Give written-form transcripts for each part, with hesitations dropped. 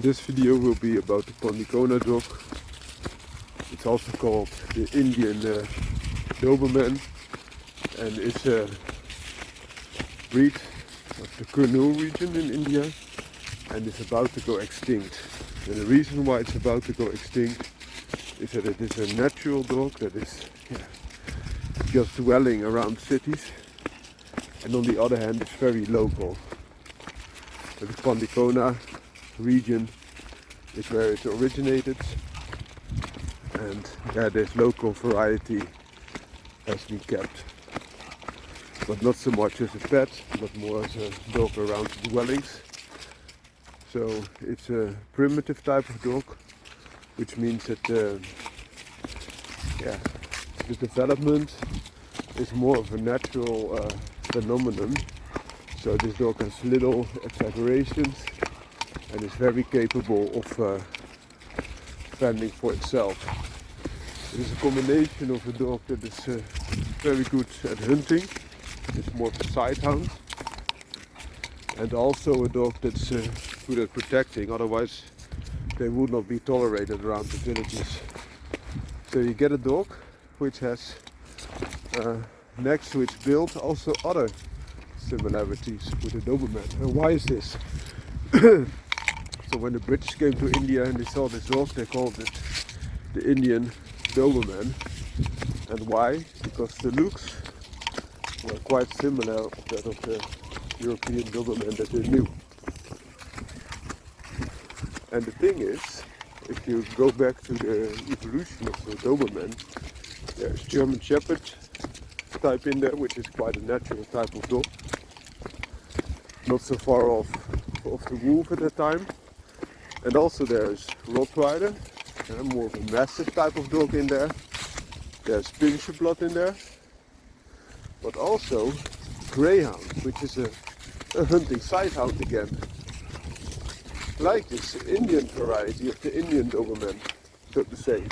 This video will be about the Pandikona dog. It's also called the Indian Doberman, and it's a breed of the Kurnool region in India, and it's about to go extinct. And the reason why it's about to go extinct is that it is a natural dog that is just dwelling around cities, and on the other hand it's very local. So the Pandikona region is where it originated, and this local variety has been kept, but not so much as a pet, but more as a dog around dwellings. So it's a primitive type of dog, which means that the development is more of a natural phenomenon. So this dog has little exaggerations and is very capable of fending for itself. It is a combination of a dog that is very good at hunting, it's more of a sighthound, and also a dog that's good at protecting, otherwise they would not be tolerated around the villages. So you get a dog which has next to its build also other similarities with the Doberman. And why is this? So when the British came to India and they saw this dog, they called it the Indian Doberman. And why? Because the looks were quite similar to that of the European Doberman that they knew. And the thing is, if you go back to the evolution of the Doberman, there's German Shepherd type in there, which is quite a natural type of dog. Not so far off the wolf at that time. And also there's Rottweiler, more of a massive type of dog in there. There's Pinscher blood in there. But also Greyhound, which is a hunting sighthound again. Like this Indian variety of the Indian Doberman, so to say.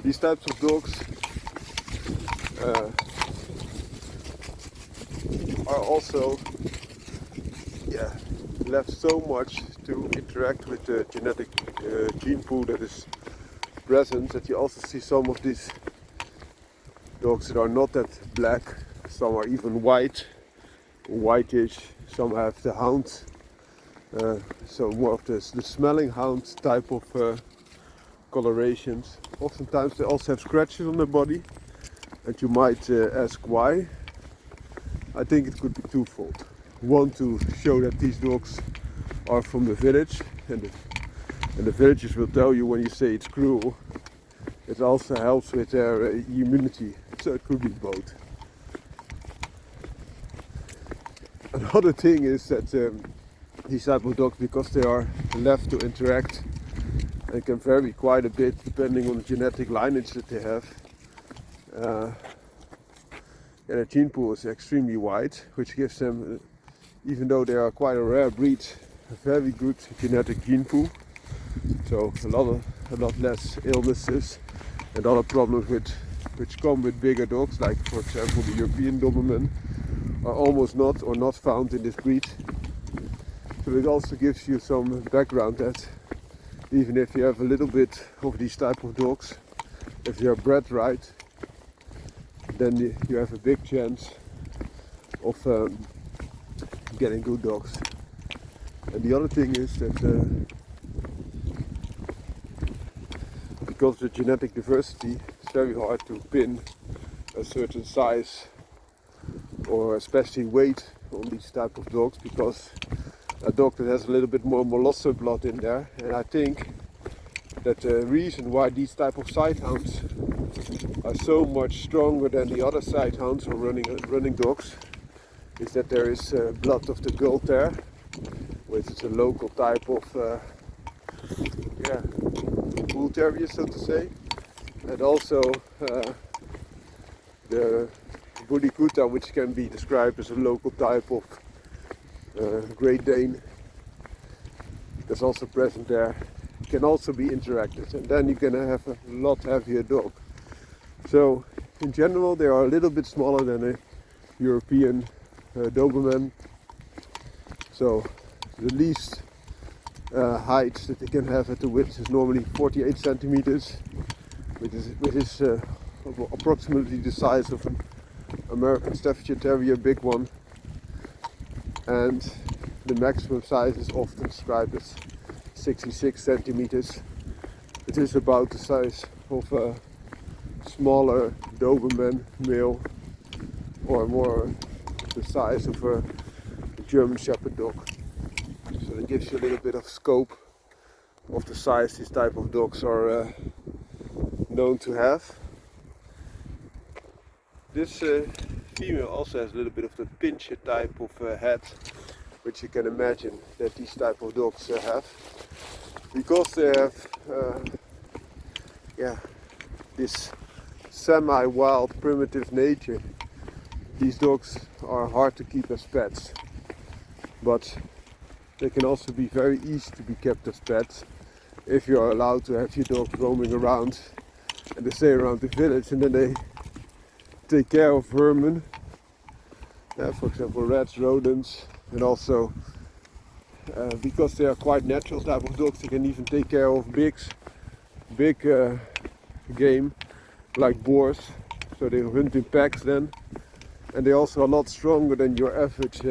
These types of dogs are also left so much to interact with the genetic gene pool that is present, that you also see some of these dogs that are not that black, some are even white, whitish, some have the hound, so more of the smelling hound type of colorations. Oftentimes they also have scratches on their body, and you might ask why. I think it could be twofold. One, to show that these dogs are from the village, and the villagers will tell you when you say it's cruel. It also helps with their immunity, so it could be both. Another thing is that these type of dogs, because they are left to interact, and can vary quite a bit depending on the genetic lineage that they have. Their gene pool is extremely wide, which gives them, even though they are quite a rare breed, a very good genetic gene pool. So a lot less illnesses and other problems which come with bigger dogs, like for example the European Doberman, are almost not or not found in this breed. So it also gives you some background that even if you have a little bit of these type of dogs, if they are bred right, then you have a big chance of getting good dogs. And the other thing is that because of the genetic diversity, it's very hard to pin a certain size or especially weight on these type of dogs, because a dog that has a little bit more Molosser blood in there, and I think that the reason why these type of sighthounds are so much stronger than the other sighthounds or running dogs is that there is blood of the Gull Terrier, which is a local type of bull terrier, so to say, and also the Polygar, which can be described as a local type of Great Dane, that's also present there. Can also be interacted, and then you're gonna have a lot heavier dog. So in general they are a little bit smaller than a European Doberman. So the least height that they can have at the width is normally 48 centimeters, which is approximately the size of an American Staffordshire Terrier, big one. And the maximum size is often described as 66 centimeters. It is about the size of a smaller Doberman male, or more the size of a German Shepherd dog. So that gives you a little bit of scope of the size these type of dogs are known to have. This female also has a little bit of the pincher type of head, which you can imagine that these type of dogs have, because they have this semi-wild primitive nature. These dogs are hard to keep as pets, but they can also be very easy to be kept as pets if you are allowed to have your dogs roaming around, and they stay around the village, and then they take care of vermin, for example rats, rodents, and also because they are quite natural type of dogs, they can even take care of big game like boars. So they hunt in packs then, and they're also a lot stronger than your average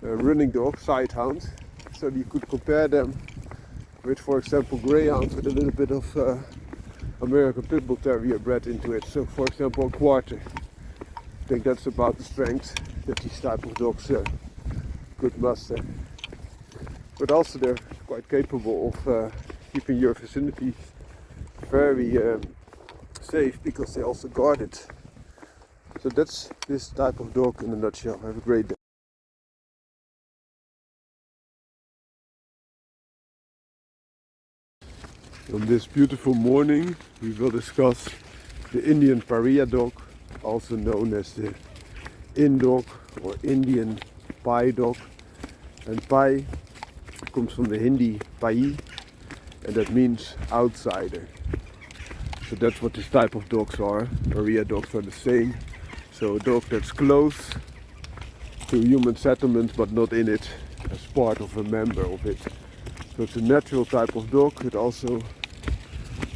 running dog, sighthound. So you could compare them with, for example, greyhounds with a little bit of American Pit Bull Terrier bred into it. So for example, a quarter. I think that's about the strength that these type of dogs could muster. But also they're quite capable of keeping your vicinity very safe, because they also guard it. So that's this type of dog in a nutshell. Have a great day. On this beautiful morning we will discuss the Indian Pariah dog, also known as the Inn dog or Indian Pai dog. And Pai comes from the Hindi Pai, and that means outsider. So that's what this type of dogs are. Pariah dogs are the same. So a dog that's close to human settlement but not in it, as part of a member of it. So it's a natural type of dog. It also,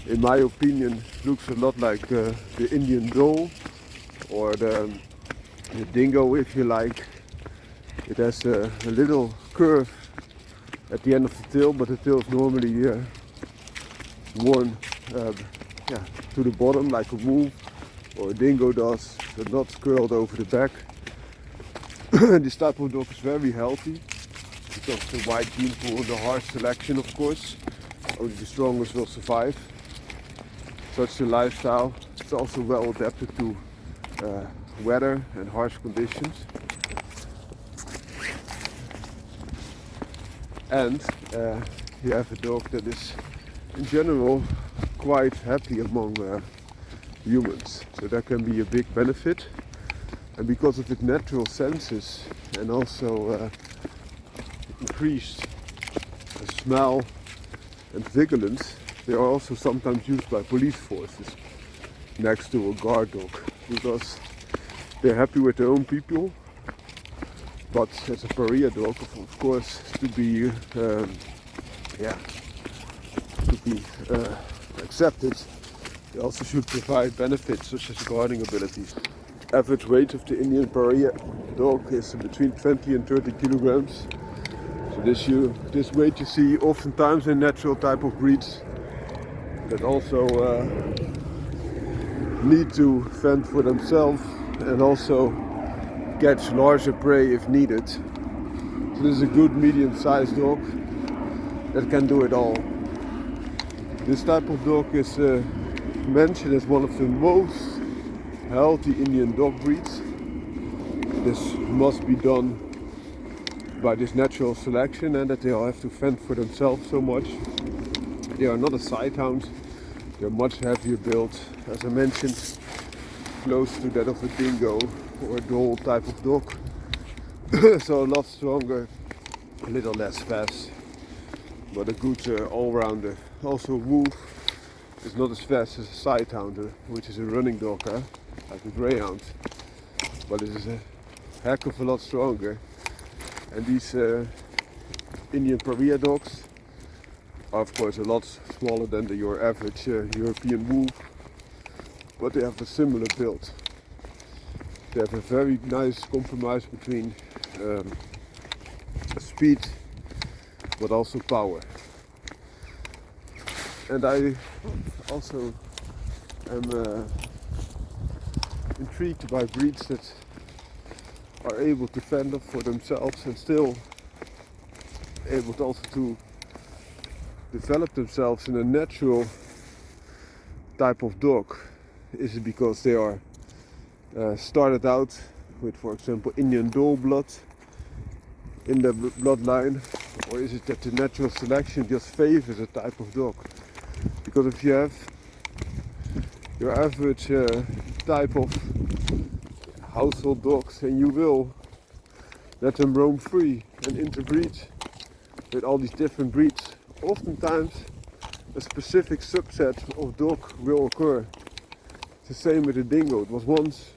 in my opinion, looks a lot like the Indian Dhole or the dingo, if you like. It has a little curve at the end of the tail, but the tail is normally worn to the bottom like a wolf or a dingo does, so not curled over the back. This type of dog is very healthy because of the wide gene pool and the harsh selection, of course. Only the strongest will survive such a lifestyle. It's also well adapted to weather and harsh conditions. And you have a dog that is in general quite happy among humans, so that can be a big benefit. And because of its natural senses and also increased smell and vigilance, they are also sometimes used by police forces next to a guard dog, because they're happy with their own people. But as a Pariah dog, of course, to be accepted, they also should provide benefits such as guarding abilities. Average weight of the Indian Pariah dog is between 20 and 30 kilograms. So this weight you see oftentimes in natural type of breeds that also need to fend for themselves and also catch larger prey if needed. So this is a good medium-sized dog that can do it all. This type of dog is mentioned as one of the most healthy Indian dog breeds. This must be done by this natural selection, and that they all have to fend for themselves so much. They are not a sighthound. They're much heavier built, as I mentioned, close to that of a dingo or a Dhole type of dog. So a lot stronger, a little less fast, but a good all-rounder. Also wolf is not as fast as a sighthound, which is a running dog, like a greyhound, but it is a heck of a lot stronger. And these Indian Terrier dogs are of course a lot smaller than your average European wolf, but they have a similar build. They have a very nice compromise between speed but also power. And I also am intrigued by breeds that are able to fend up for themselves and still able to also to develop themselves in a natural type of dog. Is it because they are started out with, for example, Indian Dole blood in the bloodline, or is it that the natural selection just favors a type of dog? Because if you have your average type of household dogs and you will let them roam free and interbreed with all these different breeds, oftentimes a specific subset of dog will occur. It's the same with the dingo. It was once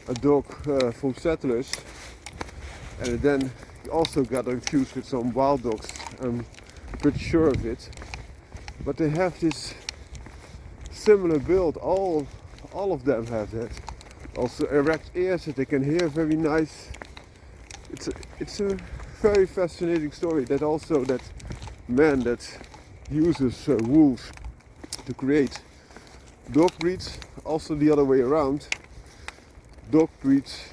a dog from settlers, and then he also got infused with some wild dogs. I'm pretty sure of it. But they have this similar build. All of them have that. Also erect ears that they can hear very nice. It's a very fascinating story. That also that man that uses wolves to create dog breeds, also the other way around. Dog breeds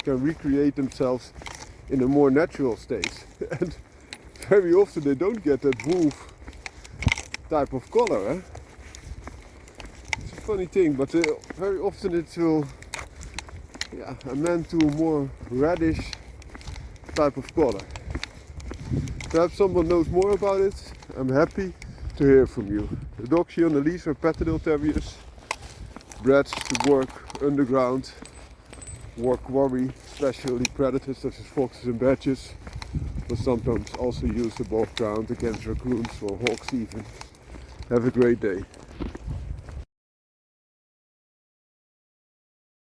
can recreate themselves in a more natural state, and very often they don't get that wolf type of color. Eh? It's a funny thing, but very often it will amend to a more reddish type of color. Perhaps someone knows more about it. I'm happy to hear from you. The dogs here on the leash are Patterdale Terriers, bred to work underground, quarry, especially predators such as foxes and badgers, but sometimes also used above ground against raccoons or hawks even. Have a great day.